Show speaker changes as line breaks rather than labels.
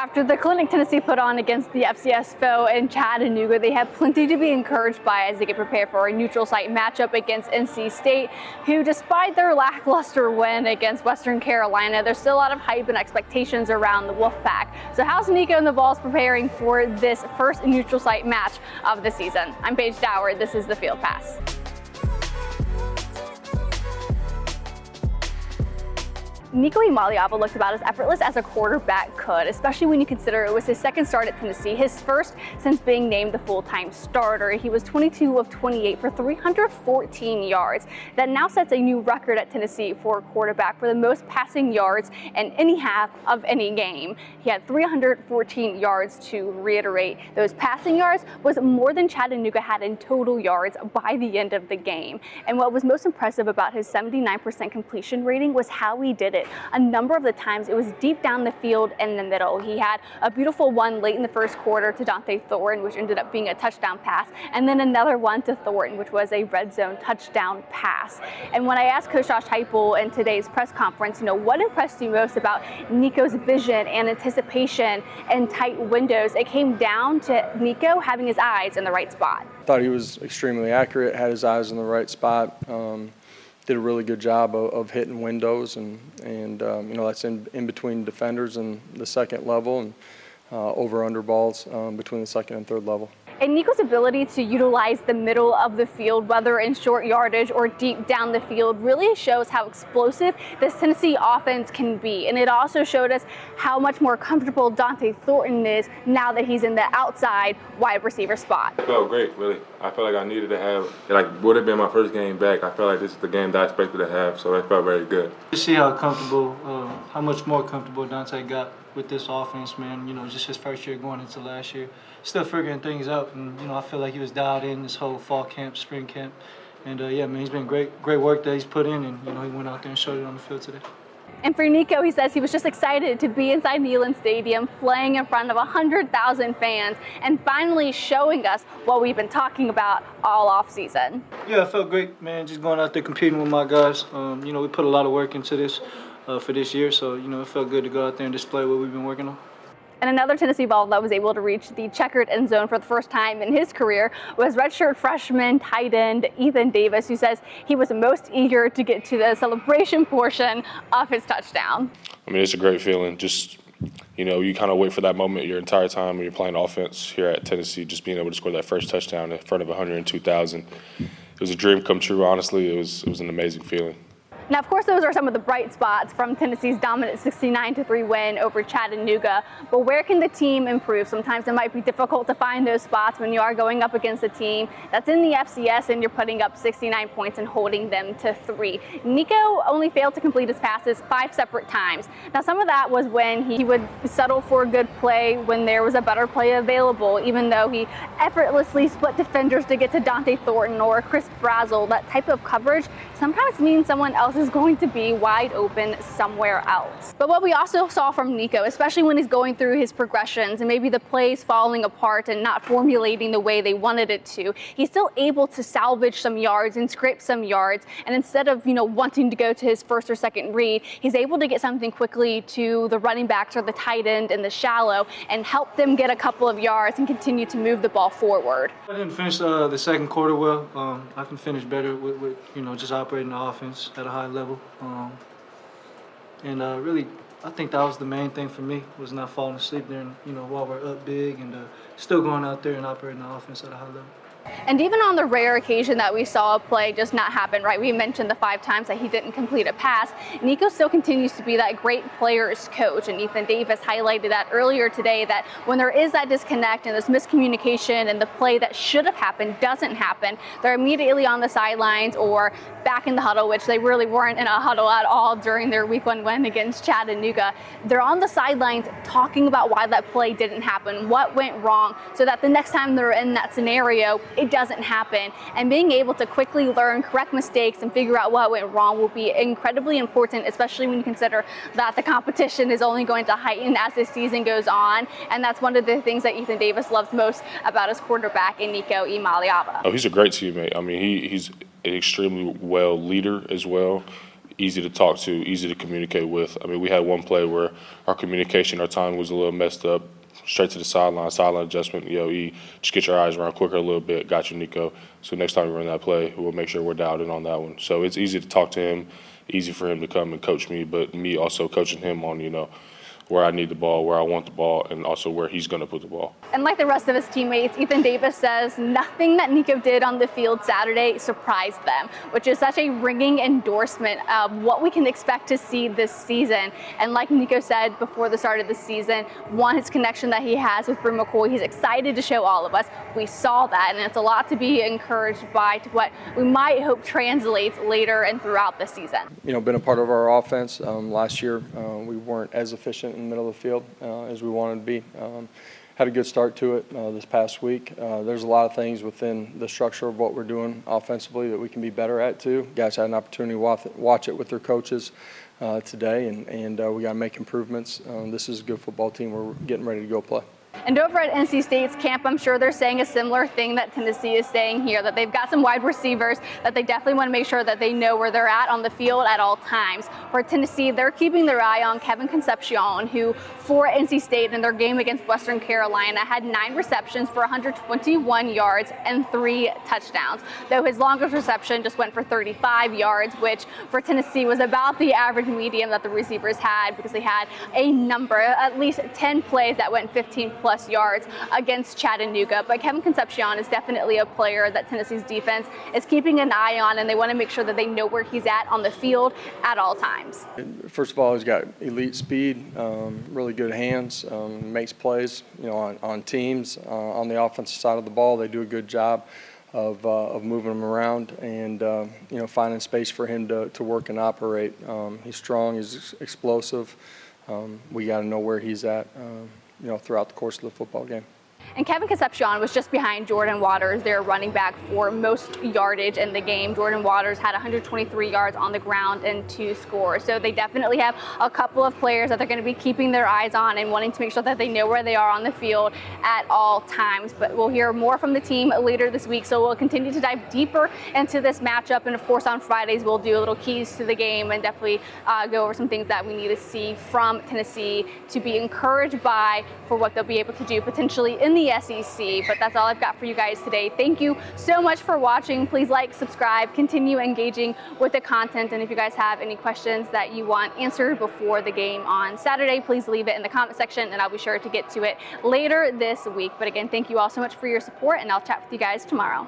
After the clinic Tennessee put on against the FCS foe in Chattanooga, they have plenty to be encouraged by as they get prepared for a neutral site matchup against NC State, who, despite their lackluster win against Western Carolina, there's still a lot of hype and expectations around the Wolfpack. So how's Nico and the Vols preparing for this first neutral site match of the season? I'm Paige Dower. This is the Field Pass. Nico Iamaleava looked about as effortless as a quarterback could, especially when you consider it was his second start at Tennessee, his first since being named the full-time starter. He was 22 of 28 for 314 yards. That now sets a new record at Tennessee for a quarterback for the most passing yards in any half of any game. He had 314 yards. To reiterate, those passing yards was more than Chattanooga had in total yards by the end of the game. And what was most impressive about his 79% completion rating was how he did it. A number of the times it was deep down the field in the middle. He had a beautiful one late in the first quarter to Dante Thornton, which ended up being a touchdown pass, and then another one to Thornton, which was a red zone touchdown pass. And when I asked Coach Josh Heupel in today's press conference, what impressed you most about Nico's vision and anticipation and tight windows, it came down to Nico having his eyes in the right spot.
I thought he was extremely accurate, had his eyes in the right spot. Did a really good job of hitting windows, and that's in between defenders and the second level, and over-under balls between the second and third level.
And Nico's ability to utilize the middle of the field, whether in short yardage or deep down the field, really shows how explosive this Tennessee offense can be. And it also showed us how much more comfortable Dante Thornton is now that he's in the outside wide receiver spot.
It felt great, really. I felt like I needed to have, would have been my first game back. I felt like this is the game that I expected to have, so it felt very good.
You see how comfortable, how much more comfortable Dante got with this offense, man. Just his first year going into last year. Still figuring things out, and I feel like he was dialed in this whole fall camp, spring camp, and yeah, man, he's been great work that he's put in, and he went out there and showed it on the field today.
And for Nico, he says he was just excited to be inside Neyland Stadium, playing in front of 100,000 fans, and finally showing us what we've been talking about all off season.
Yeah, I felt great, man. Just going out there competing with my guys. We put a lot of work into this for this year, so it felt good to go out there and display what we've been working on.
And another Tennessee Vol that was able to reach the checkered end zone for the first time in his career was redshirt freshman tight end Ethan Davis, who says he was most eager to get to the celebration portion of his touchdown.
I mean, it's a great feeling. Just, you kind of wait for that moment your entire time when you're playing offense here at Tennessee, just being able to score that first touchdown in front of 102,000. It was a dream come true, honestly. It was an amazing feeling.
Now, of course, those are some of the bright spots from Tennessee's dominant 69-3 win over Chattanooga. But where can the team improve? Sometimes it might be difficult to find those spots when you are going up against a team that's in the FCS and you're putting up 69 points and holding them to 3. Nico only failed to complete his passes 5 separate times. Now, some of that was when he would settle for a good play when there was a better play available, even though he effortlessly split defenders to get to Dante Thornton or Chris Brazzell. That type of coverage sometimes means someone else is going to be wide open somewhere else. But what we also saw from Nico, especially when he's going through his progressions and maybe the plays falling apart and not formulating the way they wanted it to, he's still able to salvage some yards and scrape some yards. And instead of, wanting to go to his first or second read, he's able to get something quickly to the running backs or the tight end in the shallow and help them get a couple of yards and continue to move the ball forward.
I didn't finish the second quarter well. I can finish better with just operating the offense at a high level. Really, I think that was the main thing for me, was not falling asleep there, while we're up big, and still going out there and operating the offense at a high level.
And even on the rare occasion that we saw a play just not happen, right? We mentioned the 5 times that he didn't complete a pass. Nico still continues to be that great player's coach. And Ethan Davis highlighted that earlier today, that when there is that disconnect and this miscommunication and the play that should have happened doesn't happen, they're immediately on the sidelines or back in the huddle, which they really weren't in a huddle at all during their week 1 win against Chattanooga. They're on the sidelines talking about why that play didn't happen, what went wrong, so that the next time they're in that scenario, it doesn't happen. And being able to quickly learn, correct mistakes, and figure out what went wrong will be incredibly important, especially when you consider that the competition is only going to heighten as this season goes on. And that's one of the things that Ethan Davis loves most about his quarterback in Nico Iamaleava.
Oh, he's a great teammate. I mean, he's an extremely well leader as well. easy to talk to, easy to communicate with. I mean, we had one play where our communication, our timing was a little messed up. Straight to the sideline adjustment. Just get your eyes around quicker a little bit. Got you, Nico. So next time we run that play, we'll make sure we're dialed in on that one. So it's easy to talk to him, easy for him to come and coach me, but me also coaching him on, where I need the ball, where I want the ball, and also where he's going to put the ball.
And like the rest of his teammates, Ethan Davis says nothing that Nico did on the field Saturday surprised them, which is such a ringing endorsement of what we can expect to see this season. And like Nico said before the start of the season, his connection that he has with Bru McCoy, he's excited to show all of us. We saw that, and it's a lot to be encouraged by to what we might hope translates later and throughout the season.
Been a part of our offense. Last year, we weren't as efficient in the middle of the field as we wanted to be. Had a good start to it this past week. There's a lot of things within the structure of what we're doing offensively that we can be better at too. Guys had an opportunity to watch it with their coaches today, and we got to make improvements. This is a good football team. We're getting ready to go play.
And over at NC State's camp, I'm sure they're saying a similar thing that Tennessee is saying here, that they've got some wide receivers that they definitely want to make sure that they know where they're at on the field at all times. For Tennessee, they're keeping their eye on Kevin Concepcion, who for NC State in their game against Western Carolina had 9 receptions for 121 yards and 3 touchdowns, though his longest reception just went for 35 yards, which for Tennessee was about the average median that the receivers had, because they had a number, at least 10 plays that went 15+ yards against Chattanooga. But Kevin Concepcion is definitely a player that Tennessee's defense is keeping an eye on, and they want to make sure that they know where he's at on the field at all times.
First of all, he's got elite speed, really good hands, makes plays, on teams. On the offensive side of the ball, they do a good job of moving him around and finding space for him to work and operate. He's strong, he's explosive. We got to know where he's at throughout the course of the football game.
And Kevin Concepcion was just behind Jordan Waters, their running back, for most yardage in the game. Jordan Waters had 123 yards on the ground and 2 scores. So they definitely have a couple of players that they're going to be keeping their eyes on and wanting to make sure that they know where they are on the field at all times. But we'll hear more from the team later this week, so we'll continue to dive deeper into this matchup. And of course, on Fridays, we'll do a little keys to the game and definitely go over some things that we need to see from Tennessee to be encouraged by for what they'll be able to do potentially in the SEC. But that's all I've got for you guys today. Thank you so much for watching. Please like, subscribe, continue engaging with the content. And if you guys have any questions that you want answered before the game on Saturday, please leave it in the comment section and I'll be sure to get to it later this week. But again, thank you all so much for your support, and I'll chat with you guys tomorrow.